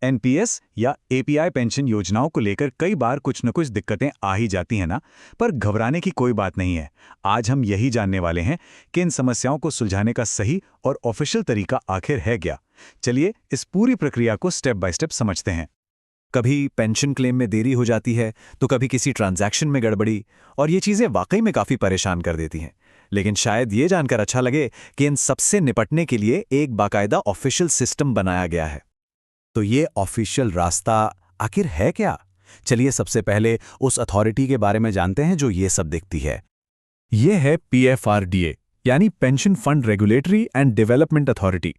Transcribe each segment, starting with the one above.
NPS या API pension योजनाओं को लेकर कई बार कुछ न कुछ दिक्कतें आ ही जाती हैं ना, पर घबराने की कोई बात नहीं है। आज हम यही जानने वाले हैं कि इन समस्याओं को सुलझाने का सही और ऑफिशियल तरीका आखिर है क्या। चलिए इस पूरी प्रक्रिया को स्टेप बाय स्टेप समझते हैं। कभी पेंशन क्लेम में देरी हो जाती है तो कभी किसी ट्रांजैक्शन में गड़बड़ी, और ये चीज़ें वाकई में काफ़ी परेशान कर देती हैं। लेकिन शायद ये जानकर अच्छा लगे कि इन सबसे निपटने के लिए एक बाकायदा ऑफिशियल सिस्टम बनाया गया है। तो ये ऑफिशियल रास्ता आखिर है क्या? चलिए सबसे पहले उस अथॉरिटी के बारे में जानते हैं जो ये सब देखती है। ये है पीएफआरडीए, यानी pension fund regulatory and development authority.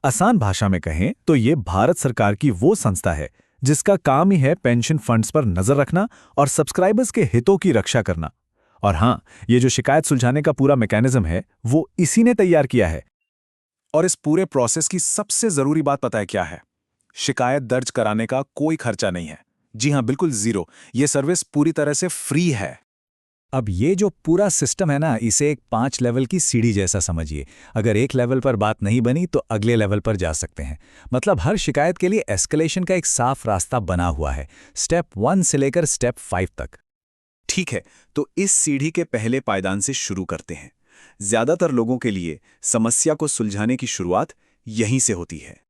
आसान भाषा में कहें तो ये भारत सरकार की वो संस्था है जिसका काम ही है पेंशन फंड्स पर नजर रखना और सब्सक्राइबर्स के हितों की रक्षा करना। और हाँ, ये जो शिकायत सुलझाने का पूरा मैकेनिज्म है वो इसी ने तैयार किया है। और इस पूरे प्रोसेस की सबसे जरूरी बात पता है क्या है? शिकायत दर्ज कराने का कोई खर्चा नहीं है। जी हां, बिल्कुल जीरो। ये सर्विस पूरी तरह से फ्री है। अब ये जो पूरा सिस्टम है ना, इसे एक 5 लेवल की सीढ़ी जैसा समझिए। अगर एक लेवल पर बात नहीं बनी तो अगले लेवल पर जा सकते हैं। मतलब हर शिकायत के लिए एस्केलेशन का एक साफ रास्ता बना हुआ है, स्टेप 1 से लेकर स्टेप 5 तक। ठीक है, तो इस सीढ़ी के पहले पायदान से शुरू करते हैं। ज्यादातर लोगों के लिए समस्या को सुलझाने की शुरुआत यहीं से होती है।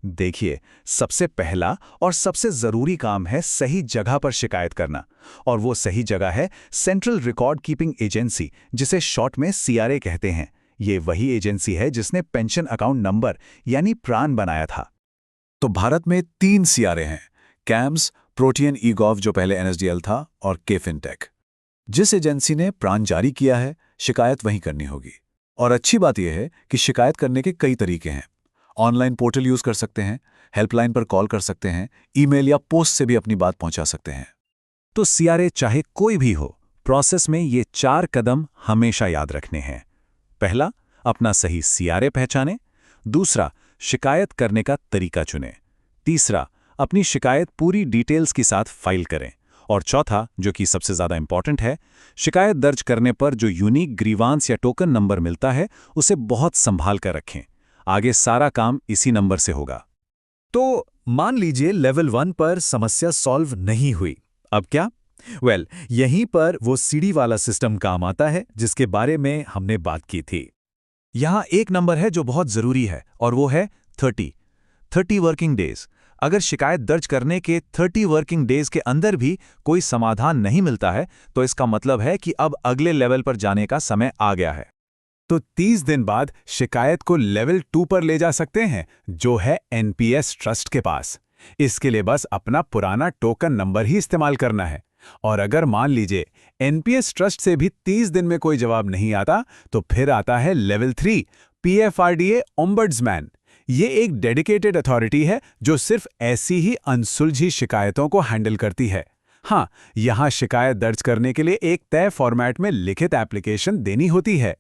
देखिए, सबसे पहला और सबसे जरूरी काम है सही जगह पर शिकायत करना। और वो सही जगह है सेंट्रल रिकॉर्ड कीपिंग एजेंसी, जिसे शॉर्ट में सीआरए कहते हैं। ये वही एजेंसी है जिसने पेंशन अकाउंट नंबर यानी प्रान बनाया था। तो भारत में 3 सीआरए हैं: कैम्स, प्रोटियन ईगॉव जो पहले एनएसडीएल था, और केफिनटेक। जिस एजेंसी ने प्रान जारी किया है, शिकायत वहीं करनी होगी। और अच्छी बात यह है कि शिकायत करने के कई तरीके हैं। ऑनलाइन पोर्टल यूज कर सकते हैं, हेल्पलाइन पर कॉल कर सकते हैं, ईमेल या पोस्ट से भी अपनी बात पहुंचा सकते हैं। तो सीआरए चाहे कोई भी हो, प्रोसेस में ये 4 कदम हमेशा याद रखने हैं। पहला, अपना सही सीआरए पहचानें। दूसरा, शिकायत करने का तरीका चुनें। तीसरा, अपनी शिकायत पूरी डिटेल्स के साथ फाइल करें। और चौथा, जो कि सबसे ज़्यादा इंपॉर्टेंट है, शिकायत दर्ज करने पर जो यूनिक ग्रीवांस या टोकन नंबर मिलता है उसे बहुत संभाल कर रखें। आगे सारा काम इसी नंबर से होगा। तो मान लीजिए लेवल 1 पर समस्या सॉल्व नहीं हुई, अब क्या? यहीं पर वो सीढ़ी वाला सिस्टम काम आता है जिसके बारे में हमने बात की थी। यहाँ एक नंबर है जो बहुत जरूरी है, और वो है 30 वर्किंग डेज। अगर शिकायत दर्ज करने के 30 वर्किंग डेज के अंदर भी कोई समाधान नहीं मिलता है तो इसका मतलब है कि अब अगले लेवल पर जाने का समय आ गया है। तो 30 दिन बाद शिकायत को लेवल 2 पर ले जा सकते हैं, जो है एनपीएस ट्रस्ट के पास। इसके लिए बस अपना पुराना टोकन नंबर ही इस्तेमाल करना है। और अगर मान लीजिए एनपीएस ट्रस्ट से भी 30 दिन में कोई जवाब नहीं आता, तो फिर आता है लेवल 3, पीएफआरडीए ओम्बड्समैन। ये एक डेडिकेटेड अथॉरिटी है जो सिर्फ ऐसी ही अनसुलझी शिकायतों को हैंडल करती है। हाँ, यहाँ शिकायत दर्ज करने के लिए एक तय फॉर्मेट में लिखित एप्लीकेशन देनी होती है।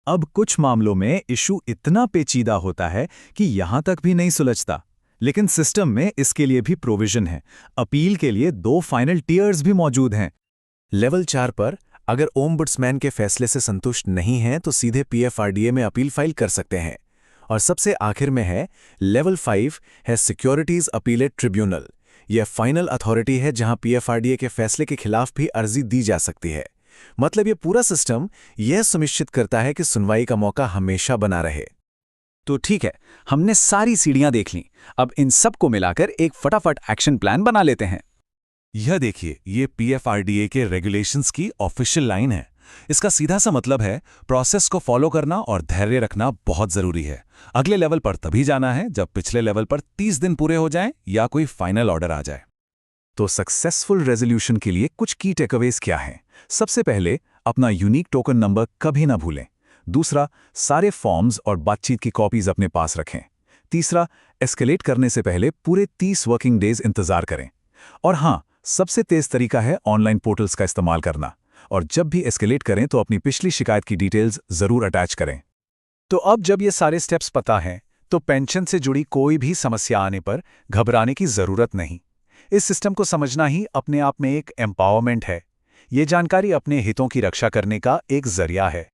अब कुछ मामलों में इशू इतना पेचीदा होता है कि यहां तक भी नहीं सुलझता, लेकिन सिस्टम में इसके लिए भी प्रोविजन है। अपील के लिए 2 फाइनल टियर्स भी मौजूद हैं। लेवल 4 पर अगर ओम्बड्समैन के फैसले से संतुष्ट नहीं हैं तो सीधे पीएफआरडीए में अपील फाइल कर सकते हैं। और सबसे आखिर में है लेवल 5, है सिक्योरिटीज अपीलेट ट्रिब्यूनल। यह फाइनल अथॉरिटी है जहां पीएफआरडीए के फैसले के खिलाफ भी अर्जी दी जा सकती है। मतलब ये पूरा सिस्टम यह सुनिश्चित करता है कि सुनवाई का मौका हमेशा बना रहे। तो ठीक है, हमने सारी सीढ़ियां देख लीं। अब इन सब को मिलाकर एक फटाफट एक्शन प्लान बना लेते हैं। यह देखिए, ये पीएफआरडीए के रेगुलेशंस की ऑफिशियल लाइन है। इसका सीधा सा मतलब है प्रोसेस को फॉलो करना और धैर्य रखना बहुत जरूरी है। अगले लेवल पर तभी जाना है जब पिछले लेवल पर 30 दिन पूरे हो जाएं या कोई फाइनल ऑर्डर आ जाए। तो सक्सेसफुल रेजोल्यूशन के लिए कुछ की टेकअवेज क्या हैं? सबसे पहले, अपना यूनिक टोकन नंबर कभी ना भूलें। दूसरा, सारे फॉर्म्स और बातचीत की कॉपीज अपने पास रखें। तीसरा, एस्केलेट करने से पहले पूरे 30 वर्किंग डेज इंतजार करें। और हाँ, सबसे तेज तरीका है ऑनलाइन पोर्टल्स का इस्तेमाल करना। और जब भी एस्केलेट करें तो अपनी पिछली शिकायत की डिटेल्स जरूर अटैच करें। तो अब जब ये सारे स्टेप्स पता हैं, तो पेंशन से जुड़ी कोई भी समस्या आने पर घबराने की जरूरत नहीं। इस सिस्टम को समझना ही अपने आप में एक एम्पावरमेंट है। ये जानकारी अपने हितों की रक्षा करने का एक जरिया है।